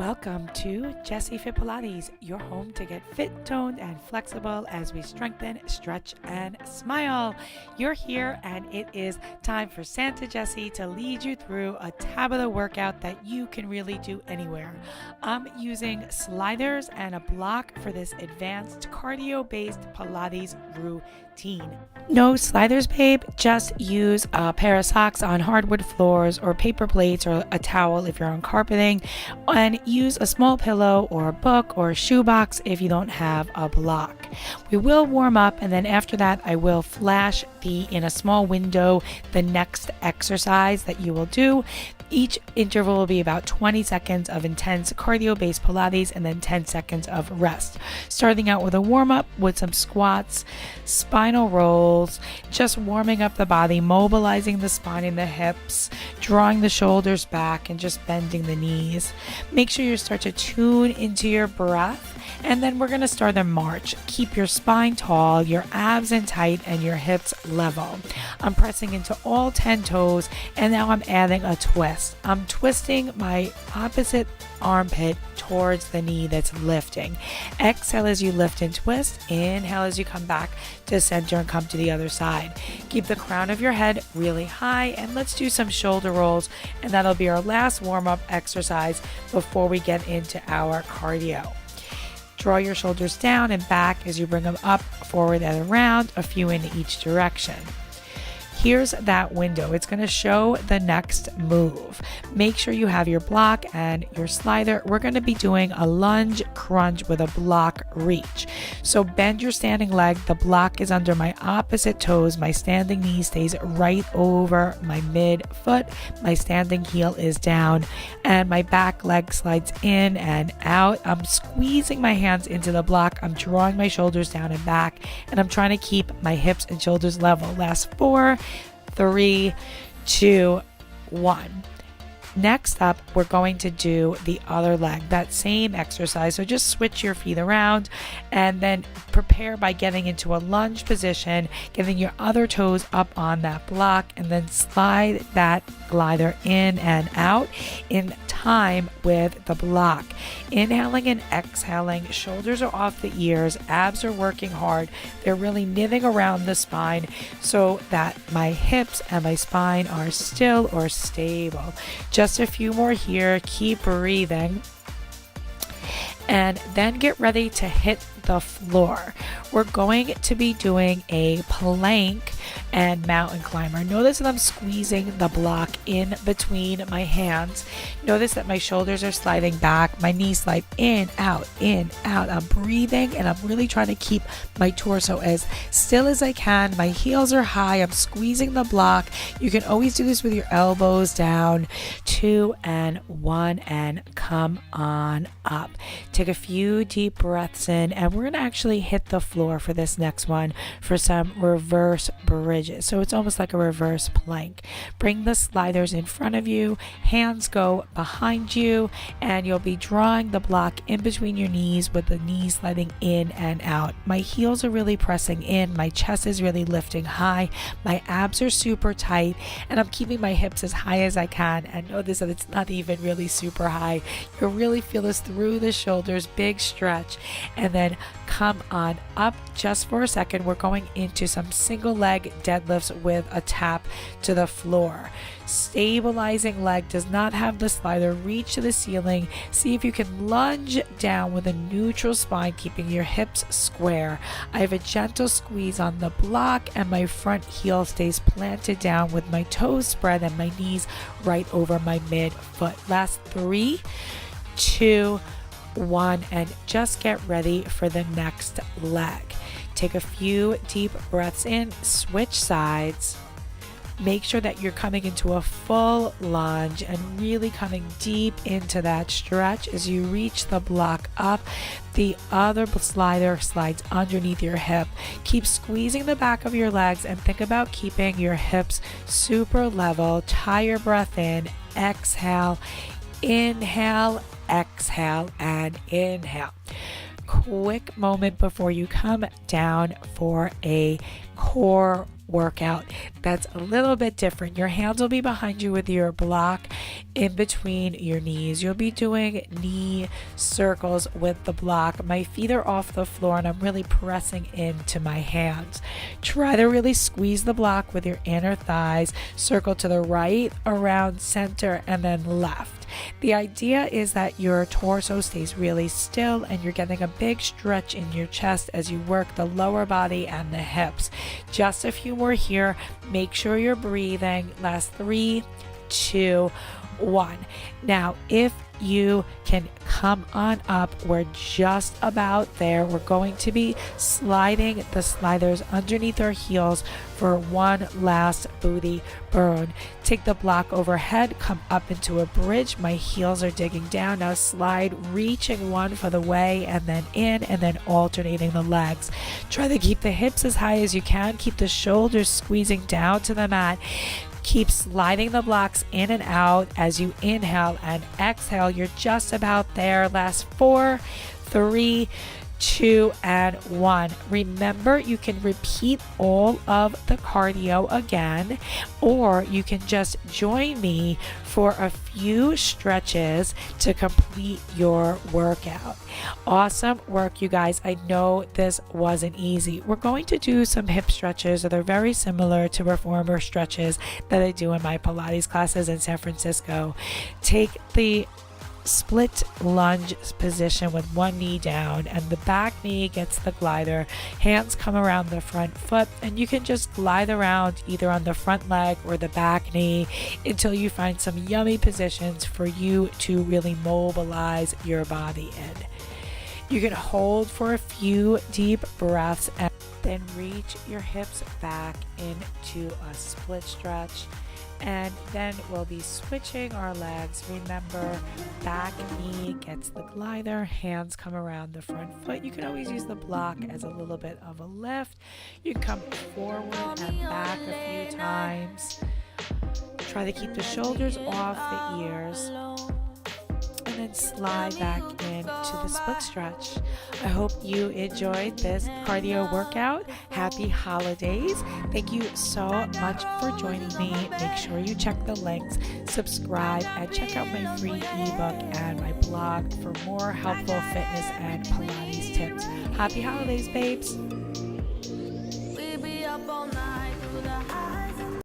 Welcome to Jessi Fit Pilates, your home to get fit, toned, and flexible as we strengthen, stretch, and smile. You're here, and it is time for Santa Jessi to lead you through a Tabata workout that you can really do anywhere. I'm using sliders and a block for this advanced cardio-based Pilates routine. No sliders, babe. Just use a pair of socks on hardwood floors or paper plates or a towel if you're on carpeting, and use a small pillow or a book or a shoebox if you don't have a block. We will warm up, and then after that I will flash in a small window the next exercise that you will do. Each interval will be about 20 seconds of intense cardio-based Pilates and then 10 seconds of rest. Starting out with a warm-up with some squats, spinal rolls, just warming up the body, mobilizing the spine and the hips, drawing the shoulders back and just bending the knees. Make sure you start to tune into your breath. And then we're going to start the march. Keep your spine tall, your abs in tight, and your hips level. I'm pressing into all 10 toes, and now I'm adding a twist. I'm twisting my opposite armpit towards the knee that's lifting. Exhale as you lift and twist. Inhale as you come back to center and come to the other side. Keep the crown of your head really high, and let's do some shoulder rolls, and that'll be our last warm-up exercise before we get into our cardio. Draw your shoulders down and back as you bring them up, forward, and around, a few in each direction. Here's that window. It's going to show the next move. Make sure you have your block and your slider. We're going to be doing a lunge crunch with a block reach. So bend your standing leg. The block is under my opposite toes. My standing knee stays right over my mid foot. My standing heel is down, and my back leg slides in and out. I'm squeezing my hands into the block. I'm drawing my shoulders down and back, and I'm trying to keep my hips and shoulders level. Last 4, 3, 2, 1. Next up, we're going to do the other leg, that same exercise. So just switch your feet around and then prepare by getting into a lunge position, getting your other toes up on that block, and then slide that glider in and out in time with the block. Inhaling and exhaling, shoulders are off the ears, abs are working hard. They're really knitting around the spine so that my hips and my spine are still or stable. Just a few more here. Keep breathing. And then get ready to hit the floor. We're going to be doing a plank and mountain climber. Notice that I'm squeezing the block in between my hands. Notice that my shoulders are sliding back, my knees slide in, out, in, out. I'm breathing, and I'm really trying to keep my torso as still as I can. My heels are high. I'm squeezing the block. You can always do this with your elbows down. 2 and 1, and come on up. Take a few deep breaths in, and we're going to actually hit the floor for this next one for some reverse bridges. So it's almost like a reverse plank. Bring the sliders in front of you, hands go behind you, and you'll be drawing the block in between your knees with the knees sliding in and out. My heels are really pressing in, my chest is really lifting high, my abs are super tight, and I'm keeping my hips as high as I can. And notice that it's not even really super high. You'll really feel this through the shoulders, big stretch, and then come on up. Just for a second, we're going into some single leg deadlifts with a tap to the floor. Stabilizing leg does not have the slider. Reach to the ceiling. See if you can lunge down with a neutral spine, keeping your hips square. I have a gentle squeeze on the block, and my front heel stays planted down with my toes spread and my knees right over my mid foot. Last 3, 2, 1, and just get ready for the next leg. Take a few deep breaths in, switch sides. Make sure that you're coming into a full lunge and really coming deep into that stretch. As you reach the block up, the other slider slides underneath your hip. Keep squeezing the back of your legs and think about keeping your hips super level. Tie your breath in, exhale, inhale, exhale, and inhale. Quick moment before you come down for a core workout that's a little bit different. Your hands will be behind you with your block in between your knees. You'll be doing knee circles with the block. My feet are off the floor and I'm really pressing into my hands. Try to really squeeze the block with your inner thighs. Circle to the right, around, center, and then left. The idea is that your torso stays really still and you're getting a big stretch in your chest as you work the lower body and the hips. Just a few more here. Make sure you're breathing. Last 3, 2, 1. Now, if you can come on up, we're just about there. We're going to be sliding the sliders underneath our heels for one last booty burn. Take the block overhead, come up into a bridge. My heels are digging down. Now slide, reaching one for the way and then in, and then alternating the legs. Try to keep the hips as high as you can. Keep the shoulders squeezing down to the mat. Keep sliding the blocks in and out as you inhale and exhale. You're just about there. Last 4, 3, 2, and 1. Remember, you can repeat all of the cardio again, or you can just join me for a few stretches to complete your workout. Awesome work, you guys. I know this wasn't easy. We're going to do some hip stretches that are very similar to reformer stretches that I do in my Pilates classes in San Francisco. Take the split lunge position with one knee down and the back knee gets the glider. Hands come around the front foot and you can just glide around either on the front leg or the back knee until you find some yummy positions for you to really mobilize your body in. You can hold for a few deep breaths and then reach your hips back into a split stretch. And then we'll be switching our legs. Remember, back knee gets the glider, hands come around the front foot. You can always use the block as a little bit of a lift. You can come forward and back a few times. Try to keep the shoulders off the ears. And then slide back into the split stretch. I hope you enjoyed this cardio workout. Happy holidays. Thank you so much for joining me. Make sure you check the links, subscribe, and check out my free ebook and my blog for more helpful fitness and Pilates tips. Happy holidays, babes.